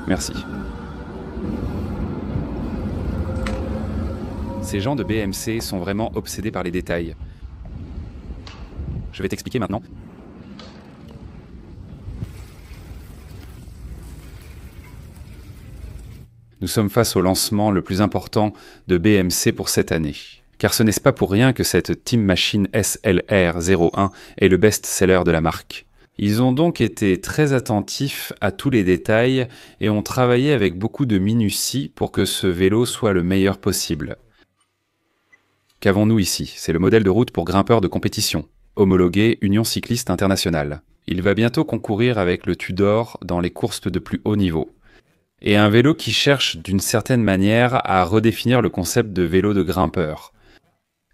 Merci. Ces gens de BMC sont vraiment obsédés par les détails. Je vais t'expliquer maintenant. Nous sommes face au lancement le plus important de BMC pour cette année. Car ce n'est pas pour rien que cette Team Machine SLR01 est le best-seller de la marque. Ils ont donc été très attentifs à tous les détails et ont travaillé avec beaucoup de minutie pour que ce vélo soit le meilleur possible. Qu'avons-nous ici? C'est le modèle de route pour grimpeurs de compétition, homologué Union Cycliste Internationale. Il va bientôt concourir avec le Tudor dans les courses de plus haut niveau. Et un vélo qui cherche d'une certaine manière à redéfinir le concept de vélo de grimpeur,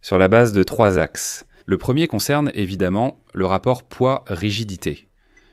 sur la base de 3 axes. Le premier concerne évidemment le rapport poids-rigidité.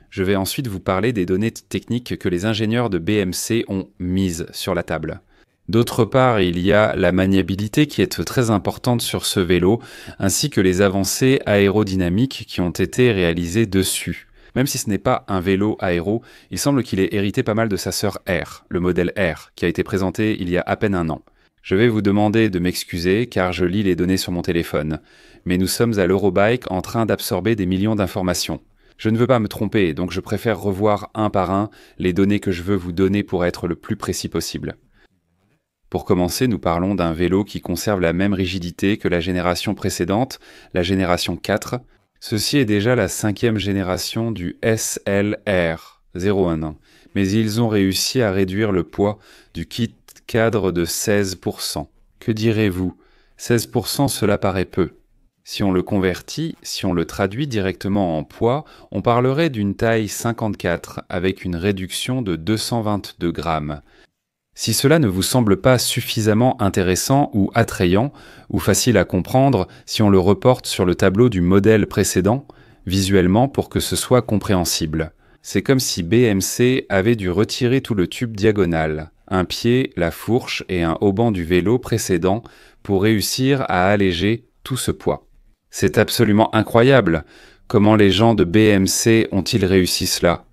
Je vais ensuite vous parler des données techniques que les ingénieurs de BMC ont mises sur la table. D'autre part, il y a la maniabilité qui est très importante sur ce vélo, ainsi que les avancées aérodynamiques qui ont été réalisées dessus. Même si ce n'est pas un vélo aéro, il semble qu'il ait hérité pas mal de sa sœur R, le modèle R, qui a été présenté il y a à peine 1 an. Je vais vous demander de m'excuser car je lis les données sur mon téléphone, mais nous sommes à l'Eurobike en train d'absorber des millions d'informations. Je ne veux pas me tromper, donc je préfère revoir un par un les données que je veux vous donner pour être le plus précis possible. Pour commencer, nous parlons d'un vélo qui conserve la même rigidité que la génération précédente, la génération 4. Ceci est déjà la 5e génération du SLR01, mais ils ont réussi à réduire le poids du kit cadre de 16%. Que direz-vous? 16%, cela paraît peu. Si on le convertit, si on le traduit directement en poids, on parlerait d'une taille 54 avec une réduction de 222 grammes. Si cela ne vous semble pas suffisamment intéressant ou attrayant, ou facile à comprendre si on le reporte sur le tableau du modèle précédent, visuellement pour que ce soit compréhensible. C'est comme si BMC avait dû retirer tout le tube diagonal, un pied, la fourche et un haubans du vélo précédent pour réussir à alléger tout ce poids. C'est absolument incroyable. Comment les gens de BMC ont-ils réussi cela?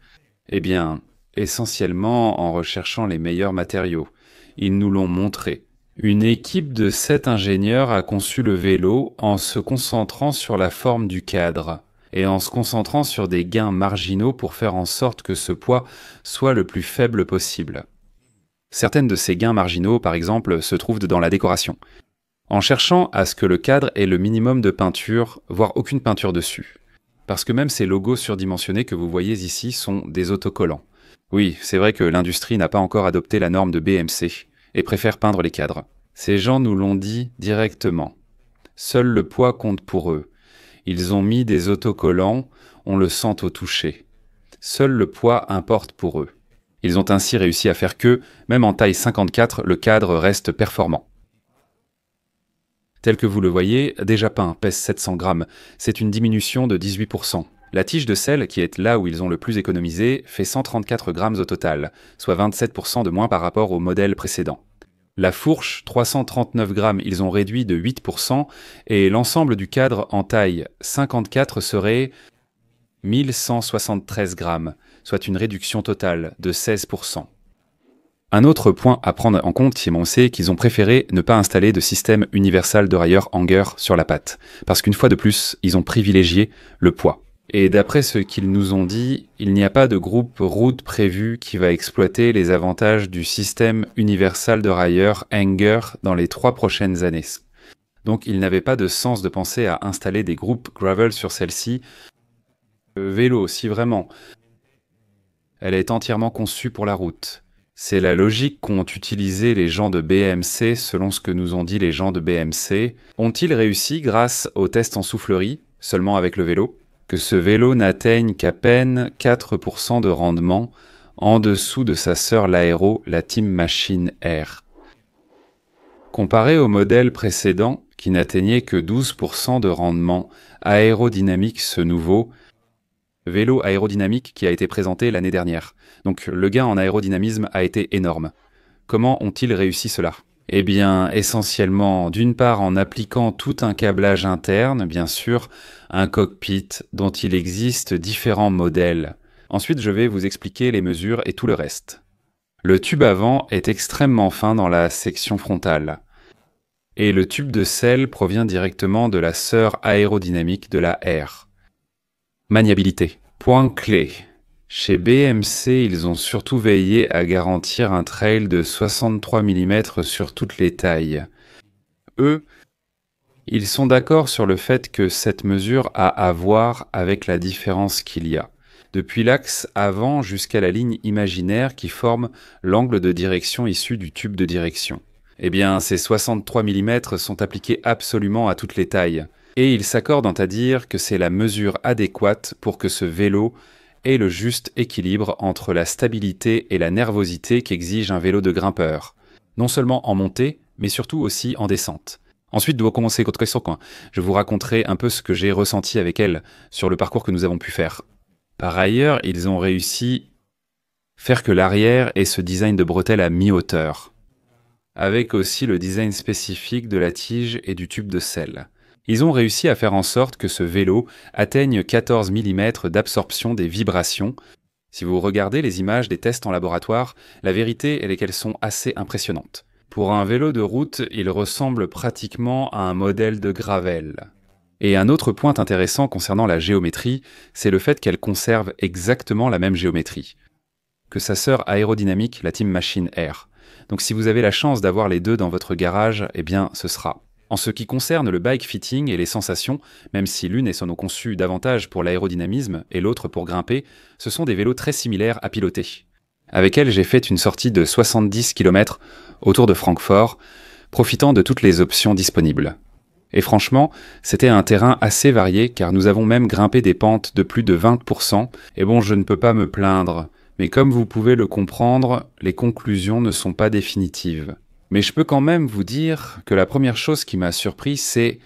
Eh bien, essentiellement en recherchant les meilleurs matériaux. Ils nous l'ont montré. Une équipe de 7 ingénieurs a conçu le vélo en se concentrant sur la forme du cadre et en se concentrant sur des gains marginaux pour faire en sorte que ce poids soit le plus faible possible. Certaines de ces gains marginaux, par exemple, se trouvent dans la décoration. En cherchant à ce que le cadre ait le minimum de peinture, voire aucune peinture dessus. Parce que même ces logos surdimensionnés que vous voyez ici sont des autocollants. Oui, c'est vrai que l'industrie n'a pas encore adopté la norme de BMC et préfère peindre les cadres. Ces gens nous l'ont dit directement. Seul le poids compte pour eux. Ils ont mis des autocollants, on le sent au toucher. Seul le poids importe pour eux. Ils ont ainsi réussi à faire que, même en taille 54, le cadre reste performant. Tel que vous le voyez, déjà peint pèse 700 grammes. C'est une diminution de 18%. La tige de sel, qui est là où ils ont le plus économisé, fait 134 grammes au total, soit 27% de moins par rapport au modèle précédent. La fourche, 339 grammes, ils ont réduit de 8%, et l'ensemble du cadre en taille 54 serait 1173 grammes, soit une réduction totale de 16%. Un autre point à prendre en compte, c'est qu'ils ont préféré ne pas installer de système universal de railleur hanger sur la patte, parce qu'une fois de plus, ils ont privilégié le poids. Et d'après ce qu'ils nous ont dit, il n'y a pas de groupe route prévu qui va exploiter les avantages du système universal de railleur hanger dans les 3 prochaines années. Donc il n'avait pas de sens de penser à installer des groupes gravel sur celle-ci. Vélo, si vraiment. Elle est entièrement conçue pour la route. C'est la logique qu'ont utilisé les gens de BMC selon ce que nous ont dit les gens de BMC. Ont-ils réussi grâce aux tests en soufflerie, seulement avec le vélo, que ce vélo n'atteigne qu'à peine 4% de rendement en dessous de sa sœur l'aéro, la Team Machine R. Comparé au modèle précédent, qui n'atteignait que 12% de rendement aérodynamique, ce nouveau vélo aérodynamique qui a été présenté l'année dernière. Donc le gain en aérodynamisme a été énorme. Comment ont-ils réussi cela ? Eh bien, essentiellement, d'une part en appliquant tout un câblage interne, bien sûr, un cockpit dont il existe différents modèles. Ensuite, je vais vous expliquer les mesures et tout le reste. Le tube avant est extrêmement fin dans la section frontale. Et le tube de selle provient directement de la sœur aérodynamique de la R. Maniabilité. Point clé. Chez BMC, ils ont surtout veillé à garantir un trail de 63 mm sur toutes les tailles. Eux, ils sont d'accord sur le fait que cette mesure a à voir avec la différence qu'il y a, depuis l'axe avant jusqu'à la ligne imaginaire qui forme l'angle de direction issu du tube de direction. Eh bien, ces 63 mm sont appliqués absolument à toutes les tailles, et ils s'accordent à dire que c'est la mesure adéquate pour que ce vélo ait le juste équilibre entre la stabilité et la nervosité qu'exige un vélo de grimpeur, non seulement en montée, mais surtout aussi en descente. Ensuite, doit commencer votre question. Je vous raconterai un peu ce que j'ai ressenti avec elle sur le parcours que nous avons pu faire. Par ailleurs, ils ont réussi à faire que l'arrière ait ce design de bretelle à mi-hauteur, avec aussi le design spécifique de la tige et du tube de selle. Ils ont réussi à faire en sorte que ce vélo atteigne 14 mm d'absorption des vibrations. Si vous regardez les images des tests en laboratoire, la vérité est qu'elles sont assez impressionnantes. Pour un vélo de route, il ressemble pratiquement à un modèle de gravel. Et un autre point intéressant concernant la géométrie, c'est le fait qu'elle conserve exactement la même géométrie que sa sœur aérodynamique, la Team Machine Air. Donc si vous avez la chance d'avoir les deux dans votre garage, eh bien ce sera. En ce qui concerne le bike fitting et les sensations, même si l'une est selon conçue davantage pour l'aérodynamisme et l'autre pour grimper, ce sont des vélos très similaires à piloter. Avec elle, j'ai fait une sortie de 70 km autour de Francfort, profitant de toutes les options disponibles. Et franchement, c'était un terrain assez varié car nous avons même grimpé des pentes de plus de 20%, et bon, je ne peux pas me plaindre. Mais comme vous pouvez le comprendre, les conclusions ne sont pas définitives. Mais je peux quand même vous dire que la première chose qui m'a surpris, c'est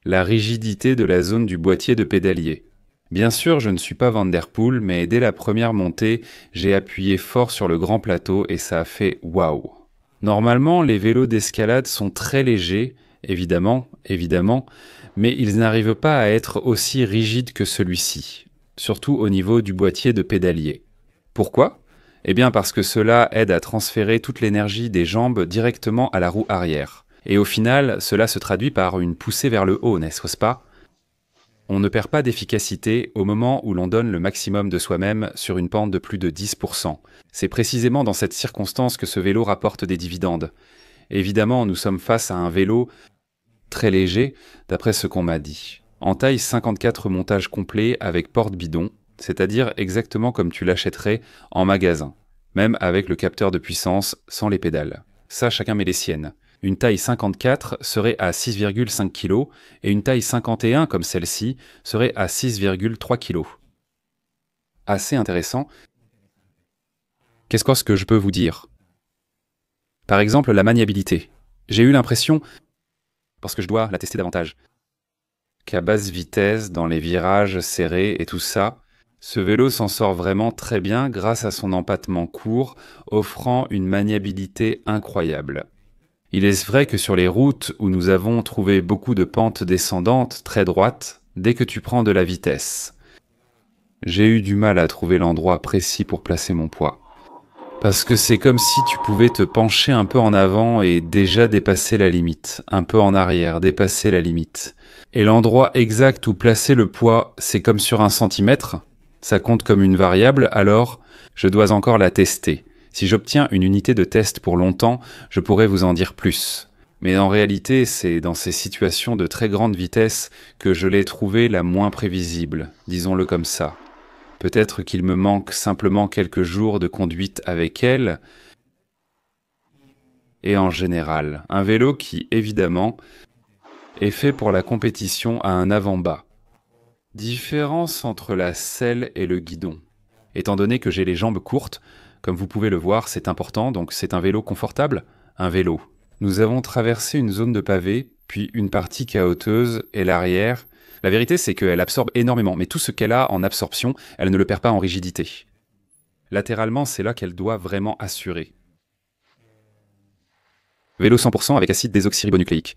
la rigidité de la zone du boîtier de pédalier. Bien sûr, je ne suis pas Van der Poel, mais dès la première montée, j'ai appuyé fort sur le grand plateau et ça a fait waouh. Normalement, les vélos d'escalade sont très légers, évidemment, mais ils n'arrivent pas à être aussi rigides que celui-ci, surtout au niveau du boîtier de pédalier. Pourquoi ? Eh bien parce que cela aide à transférer toute l'énergie des jambes directement à la roue arrière. Et au final, cela se traduit par une poussée vers le haut, n'est-ce pas ? On ne perd pas d'efficacité au moment où l'on donne le maximum de soi-même sur une pente de plus de 10%. C'est précisément dans cette circonstance que ce vélo rapporte des dividendes. Évidemment, nous sommes face à un vélo très léger, d'après ce qu'on m'a dit. En taille 54 montage complet avec porte-bidon, c'est-à-dire exactement comme tu l'achèterais en magasin, même avec le capteur de puissance sans les pédales. Ça, chacun met les siennes. Une taille 54 serait à 6,5 kg et une taille 51 comme celle-ci serait à 6,3 kg. Assez intéressant. Qu'est-ce que je peux vous dire ? Par exemple, la maniabilité. J'ai eu l'impression, parce que je dois la tester davantage, qu'à basse vitesse, dans les virages serrés et tout ça, ce vélo s'en sort vraiment très bien grâce à son empattement court, offrant une maniabilité incroyable. Il est vrai que sur les routes où nous avons trouvé beaucoup de pentes descendantes très droites, dès que tu prends de la vitesse, j'ai eu du mal à trouver l'endroit précis pour placer mon poids. Parce que c'est comme si tu pouvais te pencher un peu en avant et déjà dépasser la limite, un peu en arrière, dépasser la limite. Et l'endroit exact où placer le poids, c'est comme sur un centimètre, ça compte comme une variable, alors je dois encore la tester. Si j'obtiens une unité de test pour longtemps, je pourrais vous en dire plus. Mais en réalité, c'est dans ces situations de très grande vitesse que je l'ai trouvée la moins prévisible, disons-le comme ça. Peut-être qu'il me manque simplement quelques jours de conduite avec elle. Et en général, un vélo qui, évidemment, est fait pour la compétition à un avant-bas. Différence entre la selle et le guidon. Étant donné que j'ai les jambes courtes, comme vous pouvez le voir, c'est important, donc c'est un vélo confortable, un vélo. Nous avons traversé une zone de pavé, puis une partie cahoteuse et l'arrière. La vérité, c'est qu'elle absorbe énormément, mais tout ce qu'elle a en absorption, elle ne le perd pas en rigidité. Latéralement, c'est là qu'elle doit vraiment assurer. Vélo 100% avec acide désoxyribonucléique.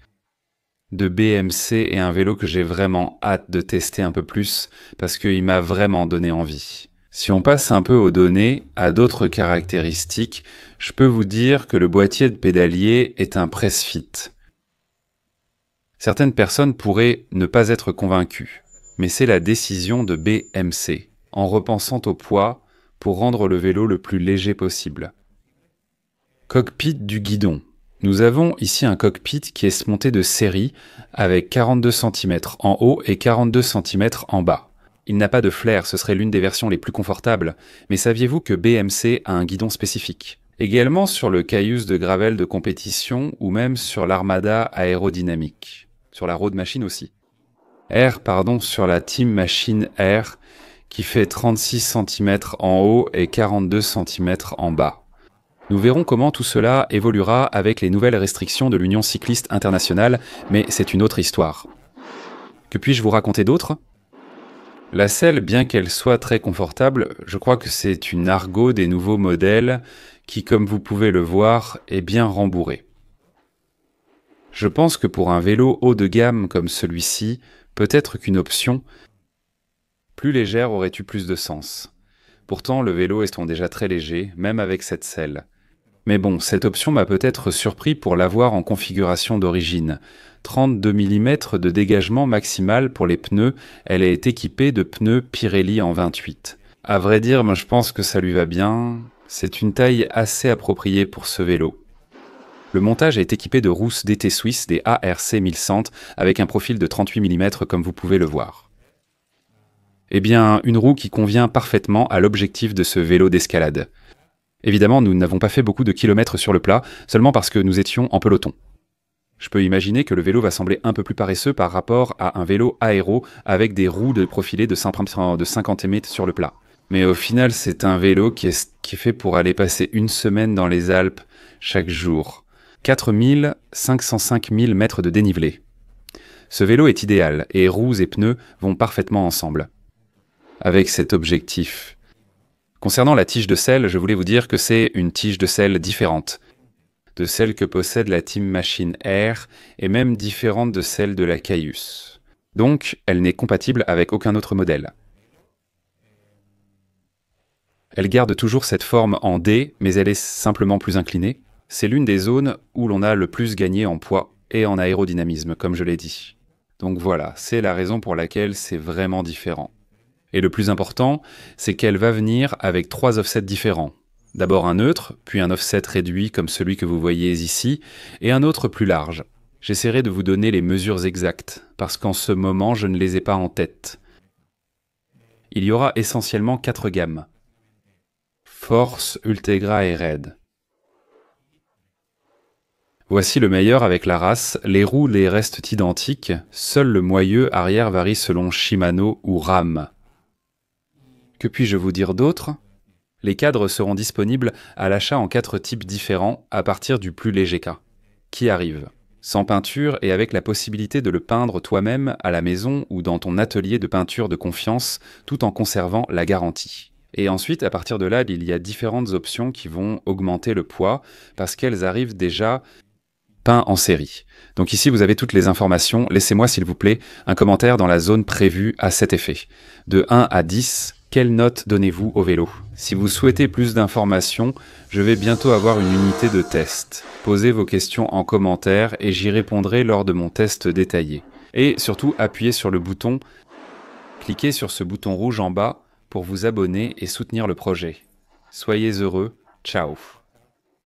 De BMC et un vélo que j'ai vraiment hâte de tester un peu plus, parce qu'il m'a vraiment donné envie. Si on passe un peu aux données, à d'autres caractéristiques, je peux vous dire que le boîtier de pédalier est un press-fit. Certaines personnes pourraient ne pas être convaincues, mais c'est la décision de BMC, en repensant au poids pour rendre le vélo le plus léger possible. Cockpit du guidon. Nous avons ici un cockpit qui est monté de série avec 42 cm en haut et 42 cm en bas. Il n'a pas de flair, ce serait l'une des versions les plus confortables, mais saviez-vous que BMC a un guidon spécifique? Également sur le Cayuse de gravel de compétition ou même sur l'Armada aérodynamique, sur la Road Machine aussi. Sur la Team Machine R qui fait 36 cm en haut et 42 cm en bas. Nous verrons comment tout cela évoluera avec les nouvelles restrictions de l'Union cycliste internationale, mais c'est une autre histoire. Que puis-je vous raconter d'autre? La selle, bien qu'elle soit très confortable, je crois que c'est une Argo des nouveaux modèles qui, comme vous pouvez le voir, est bien rembourrée. Je pense que pour un vélo haut de gamme comme celui-ci, peut-être qu'une option plus légère aurait eu plus de sens. Pourtant, le vélo est déjà très léger, même avec cette selle. Mais bon, cette option m'a peut-être surpris pour l'avoir en configuration d'origine. 32 mm de dégagement maximal pour les pneus, elle est équipée de pneus Pirelli en 28. À vrai dire, moi je pense que ça lui va bien. C'est une taille assez appropriée pour ce vélo. Le montage est équipé de rousses d'été suisse des ARC 1100 avec un profil de 38 mm comme vous pouvez le voir. Eh bien, une roue qui convient parfaitement à l'objectif de ce vélo d'escalade. Évidemment, nous n'avons pas fait beaucoup de kilomètres sur le plat, seulement parce que nous étions en peloton. Je peux imaginer que le vélo va sembler un peu plus paresseux par rapport à un vélo aéro avec des roues de profilé de 50 mm sur le plat. Mais au final, c'est un vélo qui est fait pour aller passer une semaine dans les Alpes chaque jour. 505 000 mètres de dénivelé. Ce vélo est idéal et roues et pneus vont parfaitement ensemble. Avec cet objectif. Concernant la tige de selle, je voulais vous dire que c'est une tige de selle différente de celle que possède la Team Machine R et même différente de celle de la Cayuse. Donc, elle n'est compatible avec aucun autre modèle. Elle garde toujours cette forme en D, mais elle est simplement plus inclinée. C'est l'une des zones où l'on a le plus gagné en poids et en aérodynamisme, comme je l'ai dit. Donc voilà, c'est la raison pour laquelle c'est vraiment différent. Et le plus important, c'est qu'elle va venir avec 3 offsets différents. D'abord un neutre, puis un offset réduit comme celui que vous voyez ici, et un autre plus large. J'essaierai de vous donner les mesures exactes, parce qu'en ce moment, je ne les ai pas en tête. Il y aura essentiellement 4 gammes. Force, Ultegra et Raid. Voici le meilleur avec la race, les roues les restent identiques, seul le moyeu arrière varie selon Shimano ou RAM. Que puis-je vous dire d'autre? Les cadres seront disponibles à l'achat en 4 types différents à partir du plus léger cas, qui arrive, sans peinture et avec la possibilité de le peindre toi-même à la maison ou dans ton atelier de peinture de confiance tout en conservant la garantie. Et ensuite, à partir de là, il y a différentes options qui vont augmenter le poids parce qu'elles arrivent déjà peintes en série. Donc ici, vous avez toutes les informations. Laissez-moi, s'il vous plaît, un commentaire dans la zone prévue à cet effet. De 1 à 10, quelle note donnez-vous au vélo? Si vous souhaitez plus d'informations, je vais bientôt avoir une unité de test. Posez vos questions en commentaire et j'y répondrai lors de mon test détaillé. Et surtout, appuyez sur le bouton, cliquez sur ce bouton rouge en bas pour vous abonner et soutenir le projet. Soyez heureux, ciao!